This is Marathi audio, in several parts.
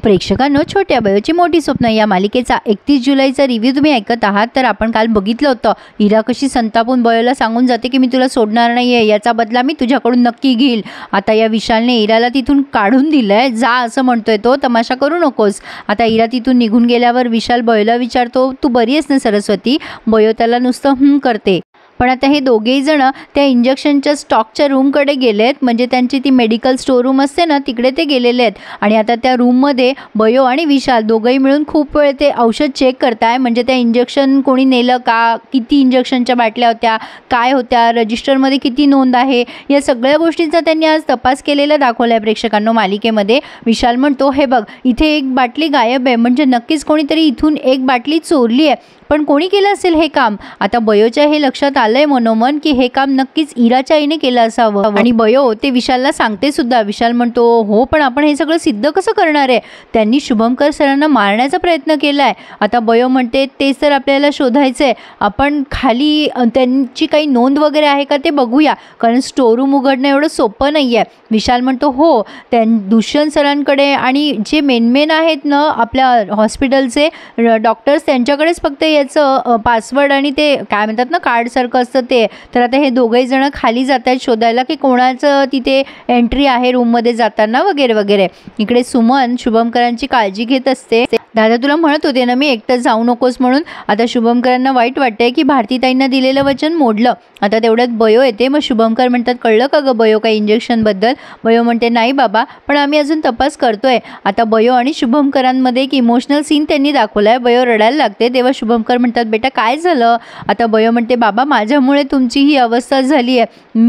प्रेक्षकांनो, छोट्या बयोची मोठी स्वप्न या मालिकेचा 31 जुलैचा रिव्ह्यू तुम्ही ऐकत आहात। तर आपण काल बघितलं होतं इरा कशी संतापून बयोला सांगून जाते की मी तुला सोडणार नाहीये, याचा बदला मी तुझ्याकडून नक्की घेईल। आता या विशालने इराला तिथून काढून दिलंय, जा असं म्हणतोय तो, तमाशा करू नकोस। आता इरा तिथून निघून गेल्यावर विशाल बयोला विचारतो, तू बरी आहेस ना सरस्वती? बयो त्याला नुसतं करते। पण आता हे दोघेही जण त्या इंजेक्शनच्या स्टॉकच्या रूमकडे गेलेत, म्हणजे त्यांची ती मेडिकल स्टोर रूम असते ना, तिकडे ते गेलेले आहेत। आणि आता त्या रूममध्ये बयो आणि विशाल दोघंही मिळून खूप वेळ ते औषध चेक करताय, म्हणजे त्या इंजेक्शन कोणी नेलं का, किती इंजेक्शनच्या बाटल्या होत्या, काय होत्या, रजिस्टरमध्ये किती नोंद आहे, या सगळ्या गोष्टींचा त्यांनी आज तपास केलेला दाखवला आहे प्रेक्षकांनो मालिकेमध्ये। विशाल म्हणतो, हे बघ इथे एक बाटली गायब आहे, म्हणजे नक्कीच कोणीतरी इथून एक बाटली चोरली आहे, पण कोणी केलं असेल हे काम? आता बयोच्या हे लक्षात आलंय मनोमन की हे काम नक्कीच इराच्या आईने केलं असावं, आणि बयो ते विशालला सांगते सुद्धा। विशाल म्हणतो, हो पण आपण हे सगळं सिद्ध कसं करणार आहे? त्यांनी शुभंकर सरांना मारण्याचा प्रयत्न केलाय। आता बयो म्हणते, तेच तर आपल्याला शोधायचंय, आपण खाली त्यांची काही नोंद वगैरे आहे का ते बघूया, कारण स्टोर रूम उघडणं एवढं सोपं नाही आहे। विशाल म्हणतो, हो दुष्यंत सरांकडे आणि जे मेन आहेत ना आपल्या हॉस्पिटलचे डॉक्टर्स, त्यांच्याकडेच फक्त याचं पासवर्ड आणि ते काय म्हणतात ना कार्डसारखं असतं ते। तर आता हे दोघंही जण खाली जात आहेत शोधायला की कोणाचं तिथे एंट्री आहे रूममध्ये जाताना वगैरे वगैरे। इकडे सुमन शुभंकरांची काळजी घेत असते। दादा तुला म्हणत होते ना मी एकटंच जाऊ नकोस म्हणून। आता शुभंकरांना वाईट वाटते की भारतीताईंना दिलेलं वचन मोडलं। आता तेवढ्यात बयो येते, मग शुभंकर म्हणतात, कळलं का ग बयो काही इंजेक्शनबद्दल? बयो म्हणते, नाही बाबा, पण आम्ही अजून तपास करतोय। आता बयो आणि शुभंकरांमध्ये एक इमोशनल सीन त्यांनी दाखवलाय। बयो रडायला लागते, तेव्हा शुभंकर म्हणतात, बेटा काय झालं? आता बयो म्हणते, बाबा माझ्यामुळे तुमची ही अवस्था झाली आहे,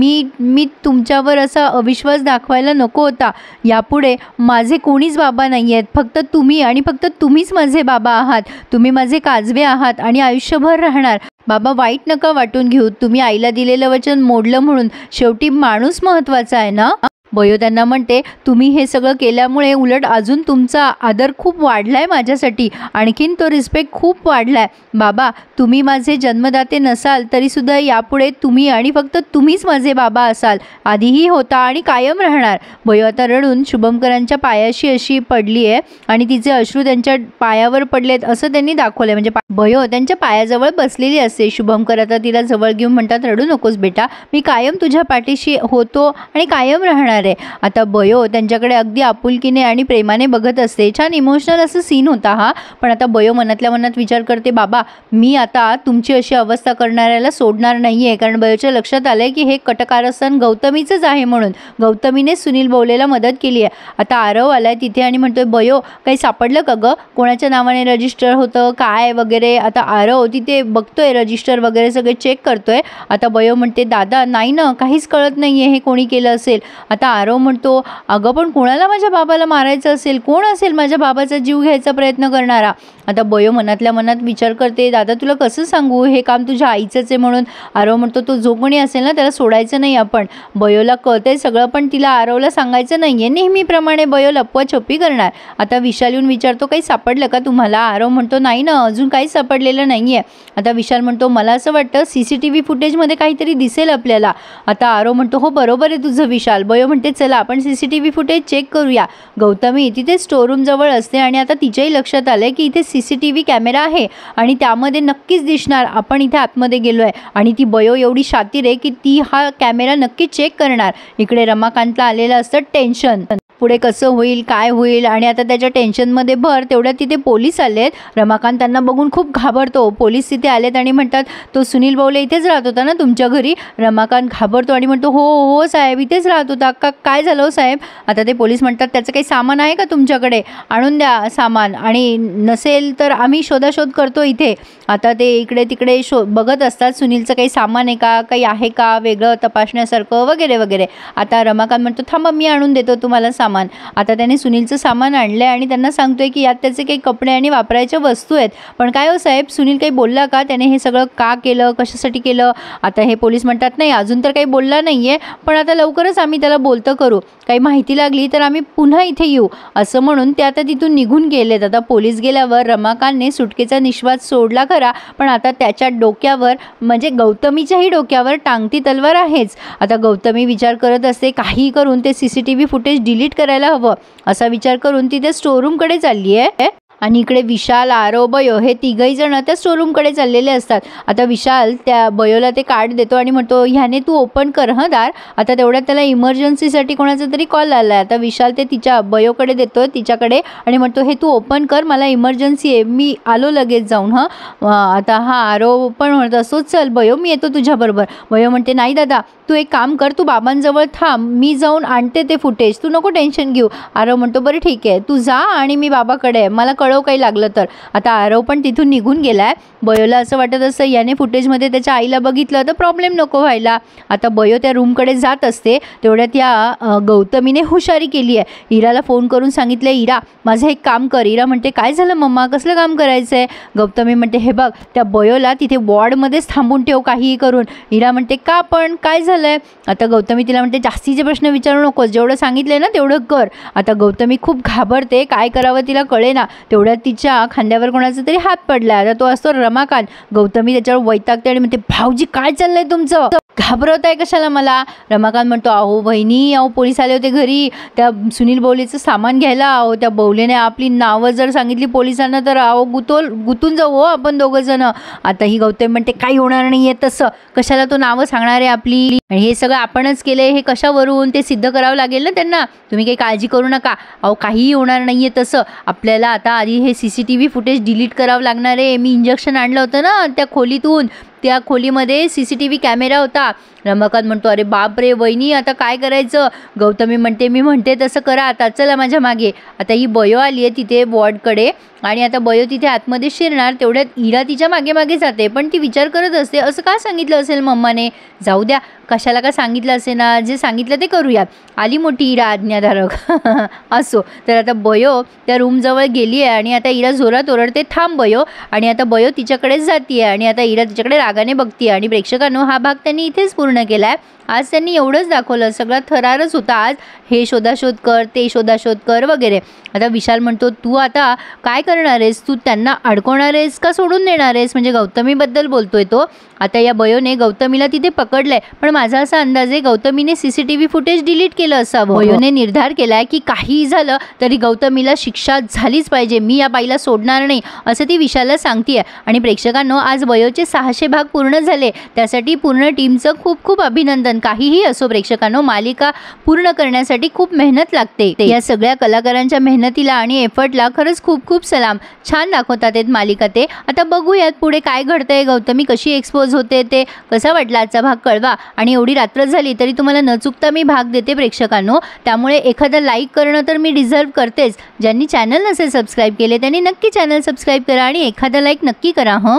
मी तुमच्यावर असा अविश्वास दाखवायला नको होता। यापुढे माझे कोणीच बाबा नाही आहेत, फक्त तुम्ही, आणि फक्त तुम्हीच माझे बाबा आहात। तुम्ही माझे काजवे आहात आणि आयुष्यभर राहणार। बाबा वाईट नका वाटून घेऊ, तुम्ही आईला दिलेलं वचन मोडलं म्हणून, शेवटी माणूस महत्त्वाचा आहे ना। बयो त्यांना म्हणते, तुम्ही हे सगळं केल्यामुळे उलट अजून तुमचा आदर खूप वाढलाय माझ्यासाठी, आणखीन तो रिस्पेक्ट खूप वाढलाय। बाबा तुम्ही माझे जन्मदाते नसाल तरीसुद्धा यापुढे तुम्ही आणि फक्त तुम्हीच माझे बाबा असाल, आधीही होता आणि कायम राहणार। बयो आता रडून शुभंकरांच्या पायाशी अशी पडली आहे आणि तिचे अश्रू त्यांच्या पायावर पडलेत असं त्यांनी दाखवलंय, म्हणजे बयो त्यांच्या पायाजवळ बसलेली असते। शुभंकर आता तिला जवळ घेऊन म्हणतात, रडू नकोस बेटा, मी कायम तुझ्या पाठीशी होतो आणि कायम राहणार। आता बयो त्यांच्याकडे अगदी आपुलकीने आणि प्रेमाने बघत असते। छान इमोशनल असं सीन होता हा। पण आता बयो मनातल्या मनात विचार करते, बाबा मी आता तुमची अशी अवस्था करणाऱ्याला सोडणार नाहीये, कारण बयोच्या लक्षात आलंय की हे कटकारस्थान गौतमीचंच आहे, म्हणून गौतमीने सुनील बोवलेला मदत केली आहे। आता आरव आलाय तिथे आणि म्हणतोय, बयो काही सापडलं का ग, कोणाच्या नावाने रजिस्टर होतं काय वगैरे? आता आरव तिथे बघतोय रजिस्टर वगैरे सगळे चेक करतोय। आता बयो म्हणते, दादा नाही ना, काहीच कळत नाहीये हे कोणी केलं असेल। आता आरव म्हणतो, अगं पण कोणाला माझ्या बाबाला मारायचं असेल, कोण असेल माझ्या बाबाचा जीव घ्यायचा प्रयत्न करणारा? आता बयो मनातल्या मनात विचार करते, दादा तुला कसं सांगू, हे काम तुझ्या आईचंच आहे म्हणून। आरव म्हणतो, तो जो कोणी असेल ना त्याला सोडायचं नाही आपण। बयोला कळतंय सगळं, पण तिला आरवला सांगायचं नाहीये। नेहमीप्रमाणे बयो लपवाछपी करणार। आता विशाल येऊन विचारतो, काही सापडलं का तुम्हाला? आरव म्हणतो, नाही ना, अजून काहीच सापडलेलं नाहीये। आता विशाल म्हणतो, मला असं वाटतं CCTV फुटेजमध्ये काहीतरी दिसेल आपल्याला। आता आरव म्हणतो, हो बरोबर आहे तुझं विशाल। बयो म्हणते, चला आपण CCTV फुटेज चेक करूया। गौतमी तिथे स्टोर रूम जवळ असते आणि आता तिच्याही लक्षात आलंय की इथे CCTV कॅमेरा आहे आणि त्यामध्ये नक्कीच दिसणार आपण इथे आतमध्ये गेलोय, आणि ती बयो एवढी शातीर आहे की ती हा कॅमेरा नक्की चेक करणार। इकडे रमाकांतला आलेलं असतं टेन्शन, पुढे कसं होईल काय होईल, आणि आता त्याच्या टेन्शनमध्ये भर तेवढ्यात तिथे पोलीस आलेत। रमाकांत त्यांना बघून खूप घाबरतो। पोलीस तिथे आलेत आणि म्हणतात, तो सुनील बोवले इथेच राहत होता ना तुमच्या घरी? रमाकांत घाबरतो आणि म्हणतो, हो हो साहेब इथेच राहत होता। काय झालं हो साहेब? आता ते पोलीस म्हणतात, त्याचं काही सामान आहे का तुमच्याकडे? आणून द्या सामान, आणि नसेल तर आम्ही शोधाशोध करतो इथे। आता ते इकडे तिकडे बघत असतात सुनीलचं काही सामान आहे का, काही आहे का वेगळं तपासण्यासारखं वगैरे वगैरे। आता रमाकांत म्हणतो, थांबा मी आणून देतो तुम्हाला सामान। आता त्याने सुनीलचं सामान आणलंय आणि त्यांना सांगतोय की यात त्याचे काही कपडे आणि वापरायच्या वस्तू आहेत। पण काय हो साहेब, सुनील काही बोलला का, त्याने हे सगळं का केलं, कशासाठी केलं? आता हे पोलीस म्हणतात, नाही अजून तर काही बोलला नाहीये, पण आता लवकरच आम्ही त्याला बोलतं करू, काही माहिती लागली तर आम्ही पुन्हा इथे येऊ, असं म्हणून ते आता तिथून निघून गेलेत। आता पोलीस गेल्यावर रमाकांतने सुटकेचा निश्वास सोडला खरा, पण आता त्याच्या डोक्यावर म्हणजे गौतमीच्याही डोक्यावर टांगती तलवार आहेच। आता गौतमी विचार करत असते, काही करून ते CCTV फुटेज डिलीट करायला हवं असा विचार करून ती त्या स्टोरूमकडे चालली आहे. आणि इकडे विशाल, आरव, बयो हे तिघही जण त्या स्टोरूमकडे चाललेले असतात. आता विशाल त्या बयोला ते कार्ड देतो आणि म्हणतो ह्याने तू ओपन कर हं दार. आता तेवढ्यात त्याला इमर्जन्सीसाठी कोणाचा तरी कॉल आला आहे. आता विशाल ते तिच्या बयोकडे देतो तिच्याकडे आणि म्हणतो हे तू ओपन कर, मला इमर्जन्सी आहे, मी आलो लगेच जाऊन हं. आता हा आरव पण म्हणत असतो चल बयो मी येतो तुझ्याबरोबर. बयो म्हणते नाही दादा तू एक काम कर, तू बाबांजवळ थांब, मी जाऊन आणते ते फुटेज, तू नको टेन्शन घेऊ. आरव म्हणतो बरं ठीक आहे तू जा आणि मी बाबाकडे आहे, मला कळव काही लागलं तर. आता आरव पण तिथून निघून गेलाय. बयोला असं वाटत असतं याने फुटेजमध्ये त्याच्या आईला बघितलं तर प्रॉब्लेम नको व्हायला. आता बयो त्या रूमकडे जात असते तेवढ्यात या गौतमीने हुशारी केली आहे. इराला फोन करून सांगितलं इरा माझं एक काम कर. इरा म्हणते काय झालं मम्मा, कसलं काम करायचं आहे. गौतमी म्हणते हे बघ त्या बयोला तिथे वॉर्डमध्येच थांबून ठेव काहीही करून. इरा म्हणते का पण काय झालं आहे. आता गौतमी तिला म्हणते जास्तीचे प्रश्न विचारू नकोस, जेवढं सांगितलं ना तेवढं कर. आता गौतमी खूप घाबरते, काय करावं तिला कळेना. तेवढ्यात तिच्या खांद्यावर कोणाचा तरी हात पडला. आता तो असतो रमाकांत. गौतमी त्याच्यावर वैतागते आणि म्हणते भाऊजी काय चाललंय तुमचं, घाबरवताय कशाला मला. रमाकांत म्हणतो अहो बहिणी, अहो पोलीस आले होते घरी त्या सुनील बौलेचं सामान घ्यायला. अहो त्या बौलेने आपली नावं जर सांगितली पोलिसांना तर अहो गुतून जाऊ हो आपण दोघं जण. आता ही गौतमी म्हणते काही होणार नाही आहे तसं, कशाला तो नावं सांगणार आहे आपली, आणि हे सगळं आपणच केलं हे कशावरून, ते सिद्ध करावं लागेल ना त्यांना, तुम्ही काही काळजी करू नका. अहो काहीही होणार नाही आहे तसं. आपल्याला आता आधी हे CCTV फुटेज डिलीट करावं लागणार आहे. मी इंजेक्शन आणलं होतं ना त्या खोलीतून, त्या खोलीमध्ये CCTV कॅमेरा होता. रमाकांत म्हणतो अरे बाप रे वहिनी आता काय करायचं. गौतमी म्हणते मी म्हणते तसं करा आता, चला माझ्या मागे. आता ही बयो आली आहे तिथे वॉर्डकडे आणि आता बयो तिथे आतमध्ये शिरणार. तेवढ्यात इरा तिच्या मागे मागे जाते, पण ती विचार करत असते असं का सांगितलं असेल मम्माने, जाऊ द्या कशाला का सांगितलं असेल ना, जे सांगितलं ते करूयात. आली मोठी इरा आज्ञाधारक असो. तर आता बयो त्या रूमजवळ गेली आहे आणि आता इरा जोरात ओरडते थांब बयो, आणि आता बयो तिच्याकडेच जाते आहे आणि आता इरा तिच्याकडे रागाने बघते. आणि प्रेक्षकांनो हा भाग त्यांनी इथेच पूर्ण केला आहे. आज त्यांनी एवढंच दाखवलं, सगळा थरारच होता आज. हे शोधाशोध कर, ते शोधाशोध कर वगैरे. आता विशाल म्हणतो तू आता काय करणार आहेस, तू त्यांना अडकवणार आहेस का सोडून देणार आहेस, म्हणजे गौतमीबद्दल बोलतोय तो. आता या बयोने गौतमीला तिथे पकडलंय, पण माझा असा अंदाज आहे गौतमीने CCTV फुटेज डिलीट केलं असावं. बयोने निर्धार केलाय की काहीही झालं तरी गौतमीला शिक्षा झालीच पाहिजे, मी या बाईला सोडणार नाही असं ती विशालला सांगतीये. आणि प्रेक्षकांनो आज बयोचे 600 भाग पूर्ण झाले, त्यासाठी पूर्ण टीमचं खूप खूप अभिनंदन. काहीही असो प्रेक्षकांनो, मालिका पूर्ण करण्यासाठी खूप मेहनत लागते. या सगळ्या कलाकारांच्या मेहनतीला आणि एफर्टला खरंच खूप खूप सलाम. छान दाखवतात आहेत मालिका ते. आता बघूयात पुढे काय घडतंय, गौतमी कशी एक्सपोज होते ते. कसा वाटला आजचा भाग कळवा. आणि एवढी रात्र झाली तरी तुम्हाला न चुकता मी भाग देते प्रेक्षकांनो, त्यामुळे एखादा लाईक करणं तर मी डिझर्व करतेच. ज्यांनी चॅनल नसेल सबस्क्राईब केले त्यांनी नक्की चॅनल सबस्क्राईब करा आणि एखादा लाईक नक्की करा हं.